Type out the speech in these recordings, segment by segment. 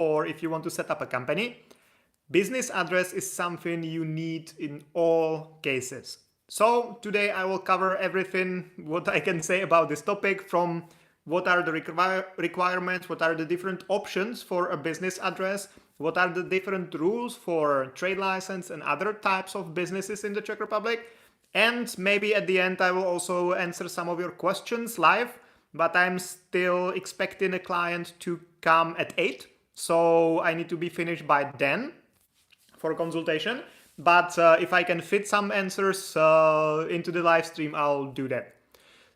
or if you want to set up a company, business address is something you need in all cases. So today I will cover everything what I can say about this topic, from what are the requirements, what are the different options for a business address, what are the different rules for trade license and other types of businesses in the Czech Republic. And maybe at the end I will also answer some of your questions live, but I'm still expecting a client to come at 8, so I need to be finished by then for consultation. But if I can fit some answers into the live stream, I'll do that.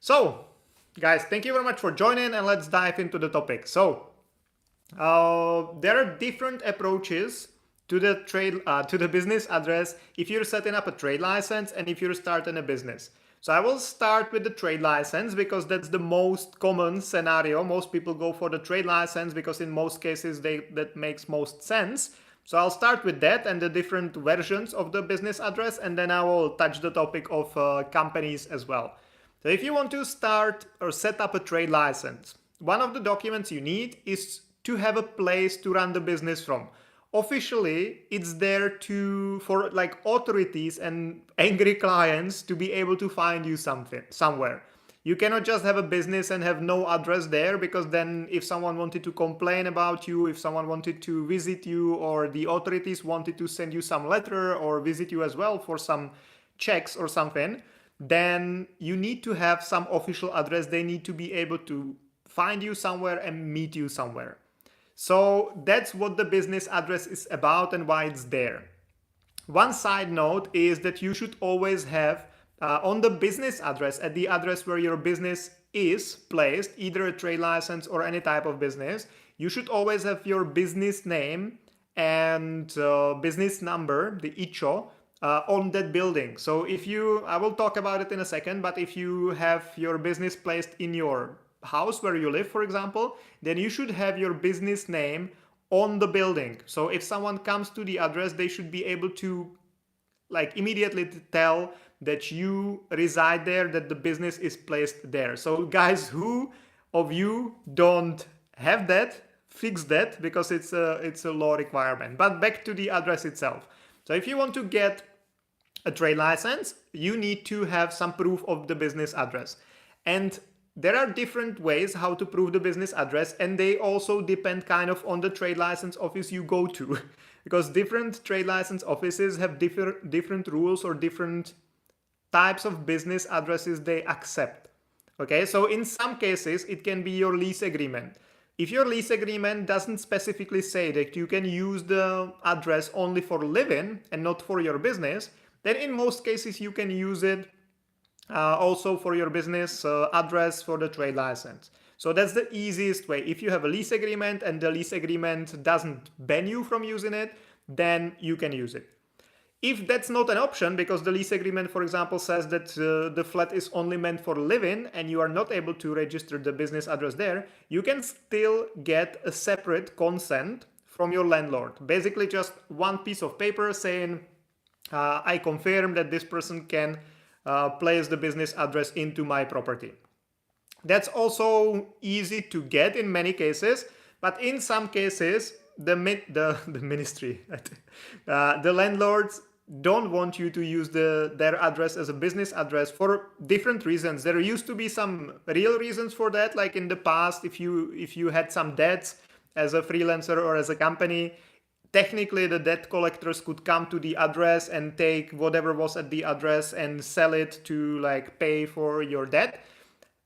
So guys, thank you very much for joining, and let's dive into the topic. So there are different approaches to the business address if you're setting up a trade license and if you're starting a business. So I will start with the trade license because that's the most common scenario. Most people go for the trade license because in most cases that makes most sense. So I'll start with that and the different versions of the business address, and then I will touch the topic of companies as well. So if you want to start or set up a trade license, one of the documents you need is to have a place to run the business from. Officially, it's there for like authorities and angry clients to be able to find you somewhere. You cannot just have a business and have no address there, because then if someone wanted to complain about you, if someone wanted to visit you, or the authorities wanted to send you some letter or visit you as well for some checks or something, then you need to have some official address. They need to be able to find you somewhere and meet you somewhere. So that's what the business address is about and why it's there. One side note is that you should always have on the business address, at the address where your business is placed, either a trade license or any type of business, you should always have your business name and business number, the ICO, on that building. So I will talk about it in a second, but if you have your business placed in your house where you live, for example, then you should have your business name on the building. So if someone comes to the address, they should be able to immediately tell that you reside there, that the business is placed there. So guys, who of you don't have that, fix that, because it's a law requirement. But back to the address itself. So if you want to get a trade license, you need to have some proof of the business address. And there are different ways how to prove the business address, and they also depend kind of on the trade license office you go to, because different trade license offices have different rules or different types of business addresses they accept. Okay, so in some cases it can be your lease agreement. If your lease agreement doesn't specifically say that you can use the address only for living and not for your business, then in most cases you can use it also for your business address for the trade license. So that's the easiest way. If you have a lease agreement and the lease agreement doesn't ban you from using it, then you can use it. If that's not an option, because the lease agreement, for example, says that the flat is only meant for living and you are not able to register the business address there, you can still get a separate consent from your landlord. Basically just one piece of paper saying, I confirm that this person can place the business address into my property. That's also easy to get in many cases, but in some cases the ministry, the landlords don't want you to use their address as a business address for different reasons. There used to be some real reasons for that, like in the past, if you had some debts as a freelancer or as a company, technically the debt collectors could come to the address and take whatever was at the address and sell it to pay for your debt.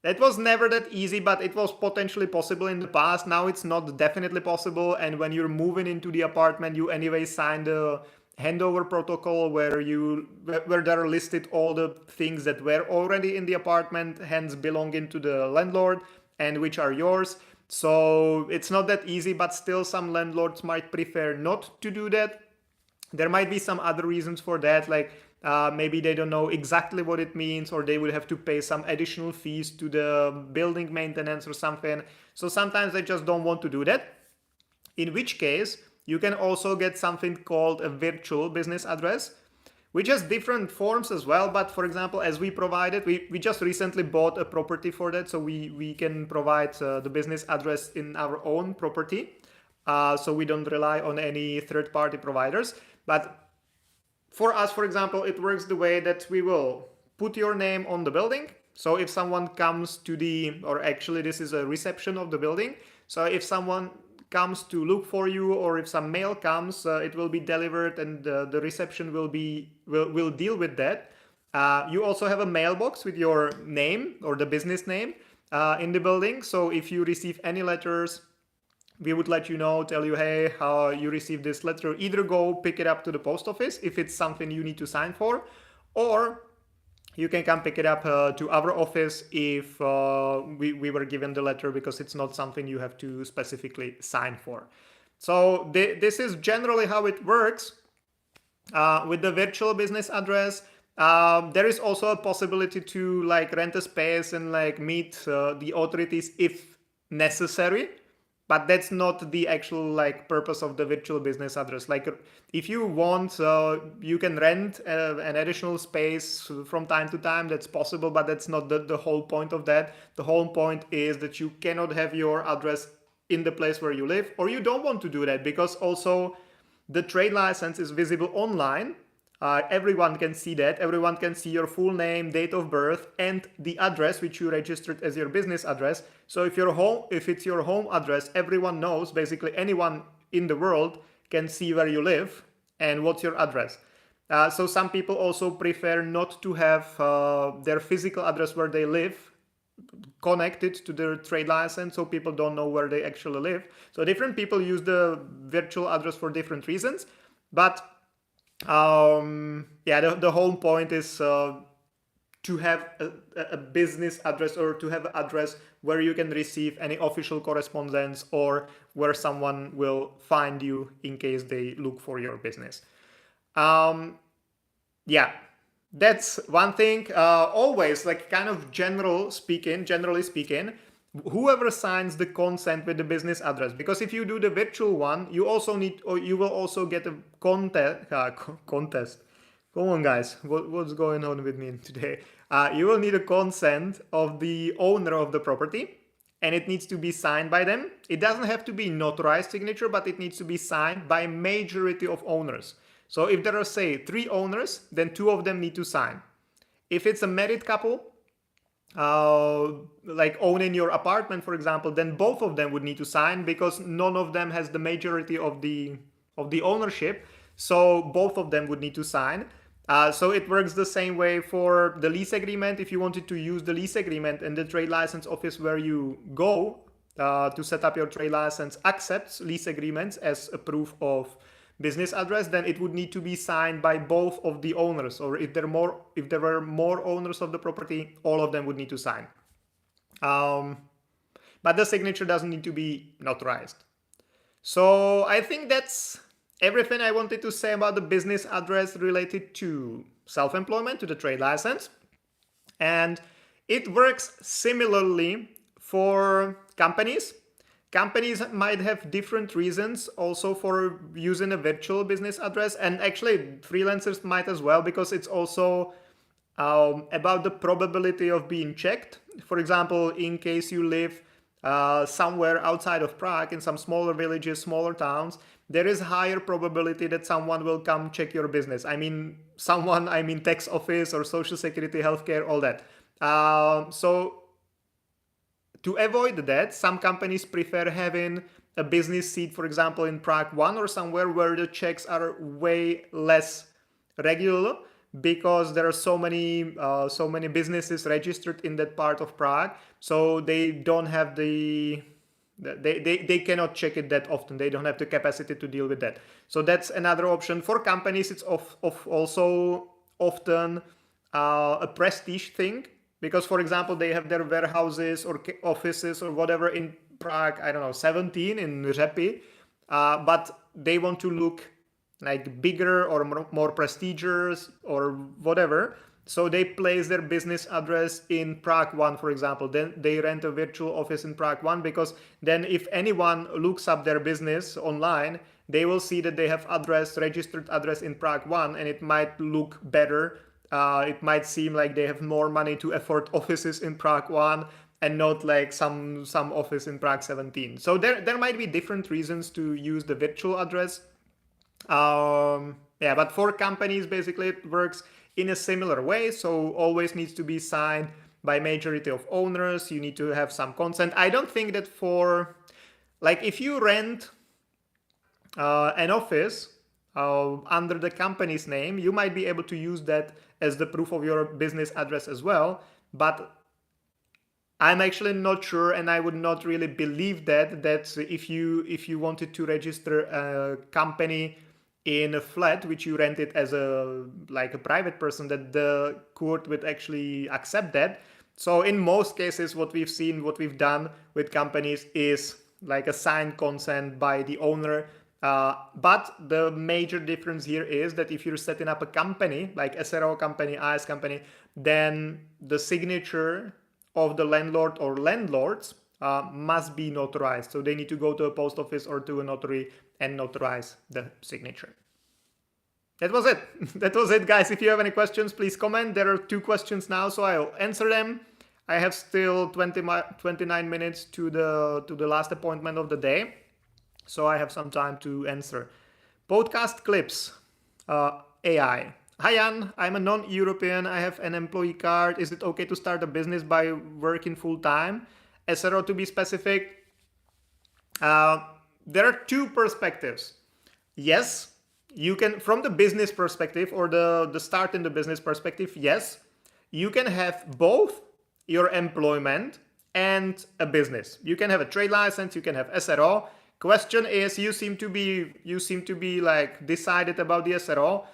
That was never that easy, but it was potentially possible in the past. Now it's not definitely possible, and when you're moving into the apartment, you anyway sign the handover protocol where there are listed all the things that were already in the apartment, hence belonging to the landlord, and which are yours. So it's not that easy, but still some landlords might prefer not to do that. There might be some other reasons for that, maybe they don't know exactly what it means, or they will have to pay some additional fees to the building maintenance or something. So sometimes they just don't want to do that. In which case, you can also get something called a virtual business address, which has different forms as well. But for example, as we provided, we just recently bought a property for that, so we can provide the business address in our own property. so we don't rely on any third-party providers. But for us, for example, it works the way that we will put your name on the building. So if someone comes to or actually this is a reception of the building. So if someone comes to look for you, or if some mail comes, it will be delivered, and the reception will deal with that. You also have a mailbox with your name or the business name in the building. So if you receive any letters, we would let you know, tell you, hey, how you received this letter. Either go pick it up to the post office if it's something you need to sign for, or you can come pick it up to our office if we were given the letter, because it's not something you have to specifically sign for. So this is generally how it works. With the virtual business address, there is also a possibility to like rent a space and like meet the authorities if necessary. But that's not the actual like purpose of the virtual business address. Like if you want, you can rent an additional space from time to time. That's possible, but that's not the whole point of that. The whole point is that you cannot have your address in the place where you live, or you don't want to do that, because also the trade license is visible online. Everyone can see that. Everyone can see your full name, date of birth, and the address which you registered as your business address. So if it's your home address, everyone knows, basically anyone in the world can see where you live and what's your address. So some people also prefer not to have their physical address where they live connected to their trade license, so people don't know where they actually live. So different people use the virtual address for different reasons, but the whole point is to have a business address, or to have an address where you can receive any official correspondence, or where someone will find you in case they look for your business. That's one thing. Always, like, kind of generally speaking, whoever signs the consent with the business address, because if you do the virtual one, you will also get a contest. Come on, guys, what's going on with me today? You will need a consent of the owner of the property, and it needs to be signed by them. It doesn't have to be notarized signature, but it needs to be signed by majority of owners. So if there are, say, 3 owners, then 2 of them need to sign. If it's a married couple, like owning your apartment, for example, then both of them would need to sign, because none of them has the majority of the ownership. So both of them would need to sign. So it works the same way for the lease agreement. If you wanted to use the lease agreement, and the trade license office where you go to set up your trade license accepts lease agreements as a proof of business address, then it would need to be signed by both of the owners, or if there were more owners of the property, all of them would need to sign. But the signature doesn't need to be notarized. So I think that's everything I wanted to say about the business address related to self-employment, to the trade license. And it works similarly for companies. Companies might have different reasons also for using a virtual business address, and actually freelancers might as well, because it's also about the probability of being checked. For example, in case you live somewhere outside of Prague, in some smaller villages, smaller towns, there is higher probability that someone will come check your business. I mean tax office or social security, healthcare, all that. So to avoid that, some companies prefer having a business seat, for example, in Prague 1 or somewhere where the checks are way less regular, because there are so many businesses registered in that part of Prague. So they don't have they cannot check it that often. They don't have the capacity to deal with that. So that's another option. For companies, it's also often a prestige thing. Because, for example, they have their warehouses or offices or whatever in Prague, 17 in Řepy, but they want to look like bigger or more prestigious or whatever. So they place their business address in Prague 1, for example. Then they rent a virtual office in Prague 1, because then if anyone looks up their business online, they will see that they have registered address in Prague 1, and it might look better. It might seem like they have more money to afford offices in Prague 1, and not like some office in Prague 17. So there might be different reasons to use the virtual address. Yeah, but for companies, basically it works in a similar way. So always needs to be signed by majority of owners. You need to have some consent. I don't think that for, like, if you rent an office under the company's name, you might be able to use that as the proof of your business address as well. But I'm actually not sure, and I would not really believe that if you wanted to register a company in a flat which you rented as a private person, that the court would actually accept that. So in most cases, what we've done with companies is like a signed consent by the owner. But the major difference here is that if you're setting up a company, like SRO company, AS company, then the signature of the landlord or landlords must be notarized. So they need to go to a post office or to a notary and notarize the signature. That was it. That was it, guys. If you have any questions, please comment. There are 2 questions now, so I'll answer them. I have still 29 minutes to the last appointment of the day, so I have some time to answer. Podcast clips, AI. Hi Jan, I'm a non-European. I have an employee card. Is it okay to start a business by working full-time? SRO to be specific. There are 2 perspectives. Yes, you can, from the business perspective or the start in the business perspective, yes, you can have both your employment and a business. You can have a trade license, you can have SRO. Question is, you seem to be like decided about the SRO.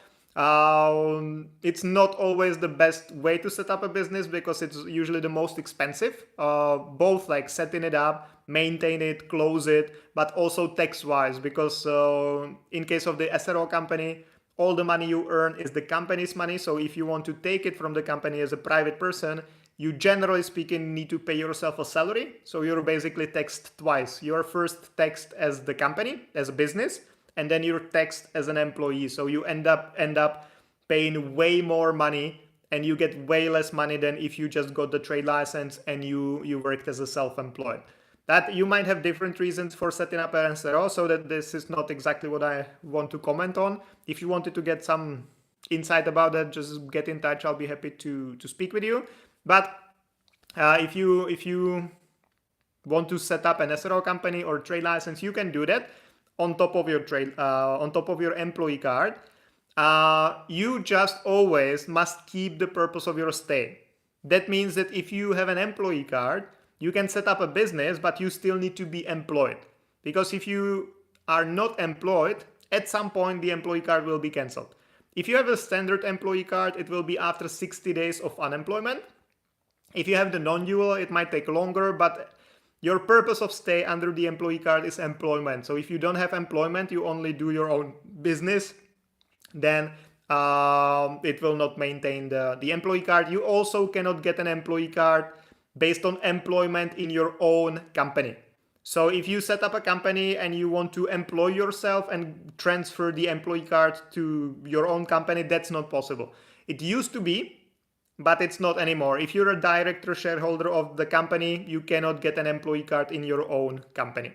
It's not always the best way to set up a business because it's usually the most expensive, both like setting it up, maintain it, close it, but also tax-wise, because in case of the SRO company, all the money you earn is the company's money. So if you want to take it from the company as a private person, you generally speaking need to pay yourself a salary. So you're basically taxed twice. You're first taxed as the company, as a business, and then you're taxed as an employee. So you end up paying way more money, and you get way less money than if you just got the trade license and you worked as a self-employed. That you might have different reasons for setting up an SRO, so that this is not exactly what I want to comment on. If you wanted to get some insight about that, just get in touch. I'll be happy to speak with you. But if you want to set up an SRO company or trade license, you can do that on top of your employee card. You just always must keep the purpose of your stay. That means that if you have an employee card, you can set up a business, but you still need to be employed. Because if you are not employed, at some point the employee card will be cancelled. If you have a standard employee card, it will be after 60 days of unemployment. If you have the non-dual, it might take longer, but your purpose of stay under the employee card is employment. So if you don't have employment, you only do your own business, then it will not maintain the employee card. You also cannot get an employee card based on employment in your own company. So if you set up a company and you want to employ yourself and transfer the employee card to your own company, that's not possible. It used to be, but it's not anymore. If you're a director shareholder of the company, you cannot get an employee card in your own company.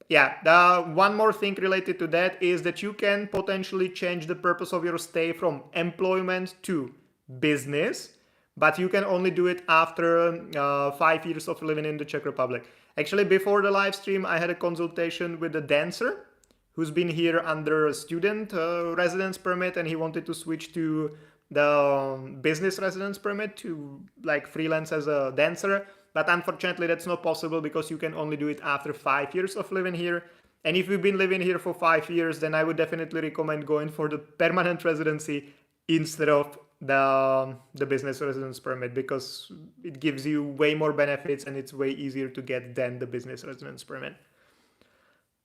Yeah, one more thing related to that is that you can potentially change the purpose of your stay from employment to business, but you can only do it after 5 years of living in the Czech Republic. Actually, before the live stream, I had a consultation with a dancer who's been here under a student residence permit, and he wanted to switch to the business residence permit to like freelance as a dancer. But unfortunately, that's not possible because you can only do it after 5 years of living here. And if you've been living here for 5 years, then I would definitely recommend going for the permanent residency instead of the business residence permit, because it gives you way more benefits and it's way easier to get than the business residence permit.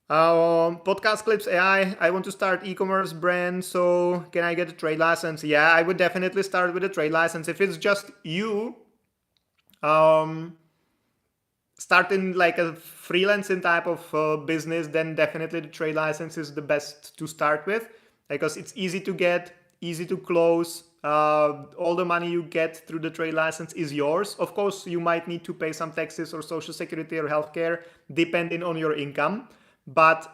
Podcast clips AI. I want to start e-commerce brand, so can I get a trade license? Yeah, I would definitely start with a trade license. If it's just you starting like a freelancing type of business, then definitely the trade license is the best to start with, because it's easy to get, easy to close, all the money you get through the trade license is yours. Of course, you might need to pay some taxes or social security or healthcare depending on your income, but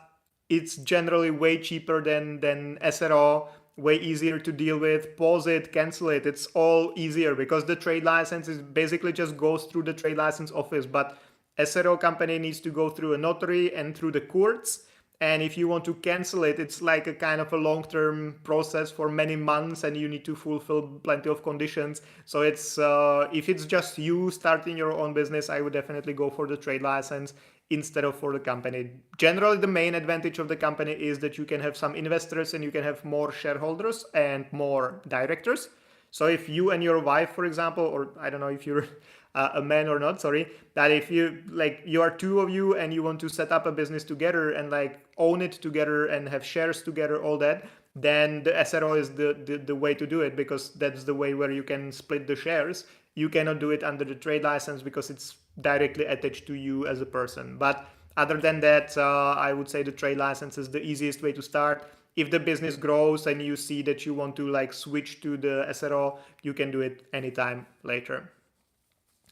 it's generally way cheaper than SRO, way easier to deal with. Pause it, cancel it. It's all easier because the trade license is basically just goes through the trade license office, but SRO company needs to go through a notary and through the courts. And if you want to cancel it, it's like a kind of a long-term process for many months, and you need to fulfill plenty of conditions. So it's if it's just you starting your own business, I would definitely go for the trade license instead of for the company. Generally, the main advantage of the company is that you can have some investors and you can have more shareholders and more directors. So if you and your wife, for example, or I don't know if you're a man or not, sorry, that if you you are two of you and you want to set up a business together and own it together and have shares together, all that, then the SRO is the way to do it, because that's the way where you can split the shares. You cannot do it under the trade license because it's directly attached to you as a person. But other than that, I would say the trade license is the easiest way to start. If the business grows and you see that you want to switch to the SRO, you can do it anytime later.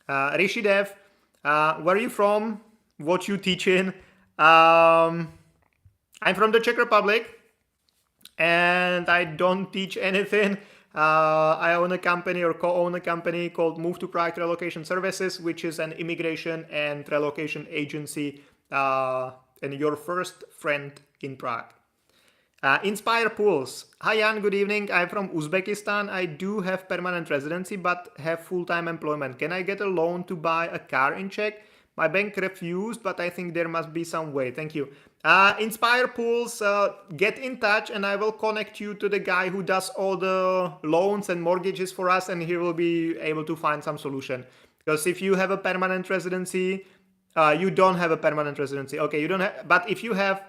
Rishi Dev, where are you from? What you teaching? I'm from the Czech Republic, and I don't teach anything. I own a company or co-own a company called Move to Prague Relocation Services, which is an immigration and relocation agency, and your first friend in Prague. Inspire Pools. Hi Jan, good evening. I'm from Uzbekistan. I do have permanent residency but have full-time employment. Can I get a loan to buy a car in Czech? My bank refused, but I think there must be some way. Thank you. Inspire Pools, get in touch and I will connect you to the guy who does all the loans and mortgages for us, and he will be able to find some solution. Because if you have a permanent residency, you don't have a permanent residency. Okay, you don't have, but if you have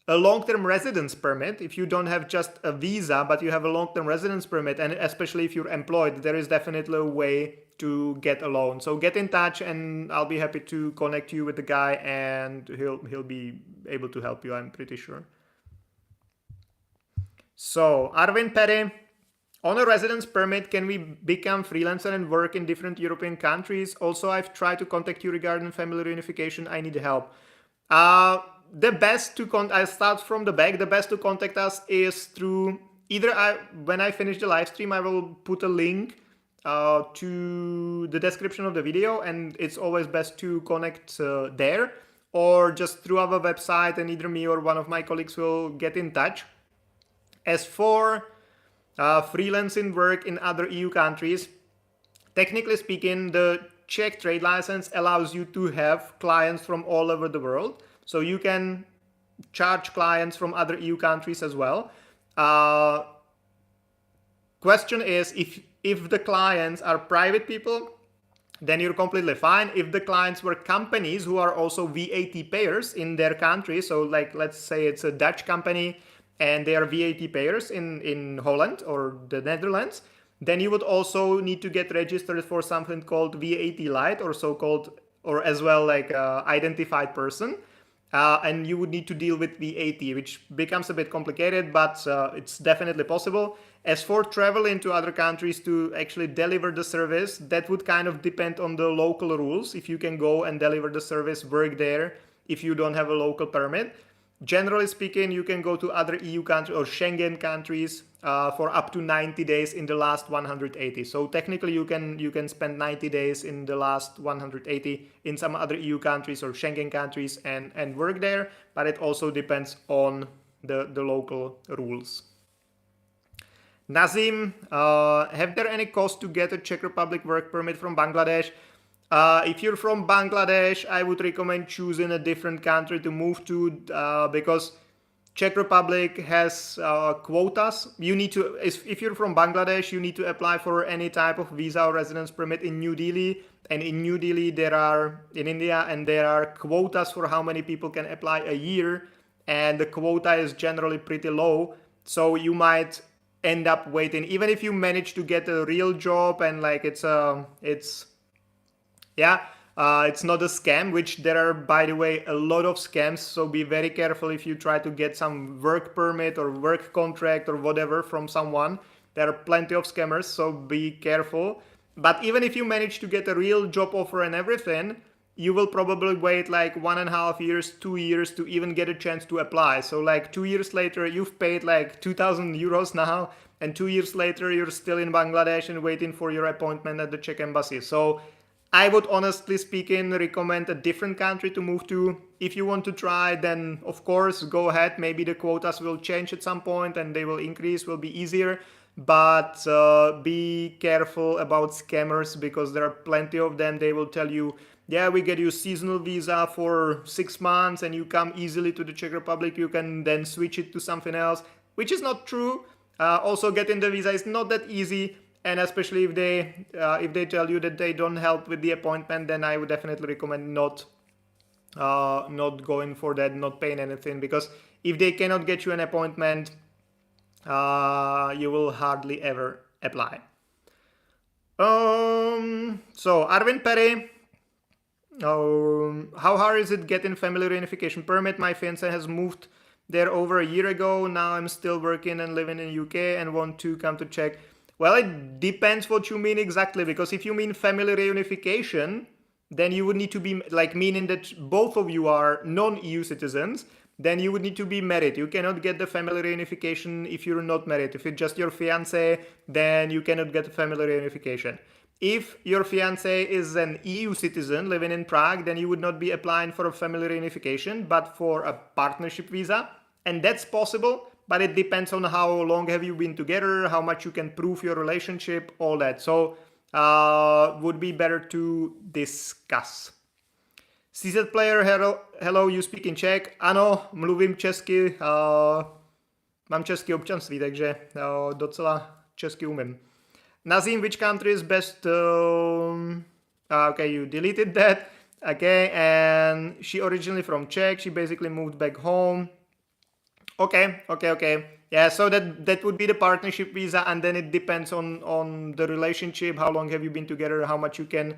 a long-term residence permit, if you don't have just a visa, but you have a long-term residence permit, and especially if you're employed, there is definitely a way to get a loan. So get in touch and I'll be happy to connect you with the guy, and he'll be able to help you, I'm pretty sure. So Arvin Perry, on a residence permit, can we become freelancer and work in different European countries? Also, I've tried to contact you regarding family reunification. I need help. The best to I start from the back. The best to contact us is through either when I finish the live stream, I will put a link to the description of the video, and it's always best to connect there, or just through our website, and either me or one of my colleagues will get in touch. As for freelancing work in other EU countries, technically speaking, the Czech trade license allows you to have clients from all over the world. So you can charge clients from other EU countries as well. Question is, if the clients are private people, then you're completely fine. If the clients were companies who are also VAT payers in their country, so let's say it's a Dutch company and they are VAT payers in Holland or the Netherlands, then you would also need to get registered for something called VAT Lite, or so-called, or as well identified person. And you would need to deal with VAT, which becomes a bit complicated, but it's definitely possible. As for traveling to other countries to actually deliver the service, that would kind of depend on the local rules. If you can go and deliver the service, work there, if you don't have a local permit. Generally speaking, you can go to other EU countries or Schengen countries for up to 90 days in the last 180. So technically you can spend 90 days in the last 180 in some other EU countries or Schengen countries and work there, but it also depends on the local rules. Nazim, have there any cost to get a Czech Republic work permit from Bangladesh? If you're from Bangladesh, I would recommend choosing a different country to move to, because Czech Republic has quotas. You need to, if you're from Bangladesh, you need to apply for any type of visa or residence permit in New Delhi. And in New Delhi, in India, and there are quotas for how many people can apply a year. And the quota is generally pretty low. So you might end up waiting, even if you manage to get a real job and it's not a scam, which there are, by the way, a lot of scams. So be very careful if you try to get some work permit or work contract or whatever from someone. There are plenty of scammers, so be careful. But even if you manage to get a real job offer and everything, you will probably wait like 1.5 years, 2 years to even get a chance to apply. So like 2 years later, you've paid like 2,000 euros now, and 2 years later, you're still in Bangladesh and waiting for your appointment at the Czech embassy. So I would honestly speaking recommend a different country to move to. If you want to try, then of course go ahead. Maybe the quotas will change at some point and they will increase, will be easier. But be careful about scammers, because there are plenty of them. They will tell you, yeah, we get you seasonal visa for 6 months and you come easily to the Czech Republic. You can then switch it to something else, which is not true. Also, getting the visa is not that easy. And especially if they tell you that they don't help with the appointment, then I would definitely recommend not going for that, not paying anything, because if they cannot get you an appointment, you will hardly ever apply. So Arvin Perry, how hard is it getting family reunification permit? My fiance has moved there over a year ago. Now I'm still working and living in UK and want to come to Czech. Well, it depends what you mean exactly, because if you mean family reunification, then you would need to be like meaning that both of you are non-EU citizens, then you would need to be married. You cannot get the family reunification if you're not married. If it's just your fiance, then you cannot get the family reunification. If your fiance is an EU citizen living in Prague, then you would not be applying for a family reunification, but for a partnership visa. And that's possible, but it depends on how long have you been together, how much you can prove your relationship, all that. So would be better to discuss. CZ player, hello, you speak in Czech? Ano, mluvím česky, mám české občanství, takže docela česky umím. Nazim, which country is best? Okay, you deleted that. Okay, and she originally from Czech. She basically moved back home. Okay. Yeah, so that would be the partnership visa, and then it depends on the relationship. How long have you been together? How much you can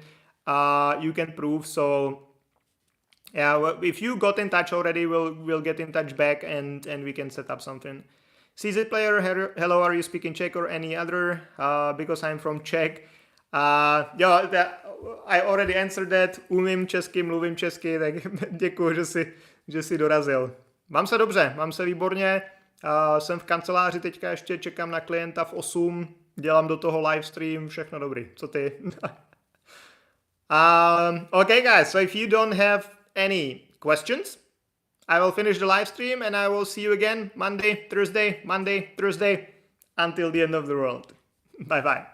prove. So yeah, well, if you got in touch already, we'll get in touch back and we can set up something. CZ player, hello, are you speaking Czech or any other? Because I'm from Czech. Yeah, I already answered that. Umím česky, mluvím česky, tak děkuji, že jsi dorazil. Mám se dobře, mám se výborně. Jsem v kanceláři teďka, ještě čekám na klienta v 8, dělám do toho live stream, všechno dobrý. Co ty? Okay guys, so if you don't have any questions, I will finish the live stream and I will see you again Monday, Thursday, until the end of the world. Bye bye.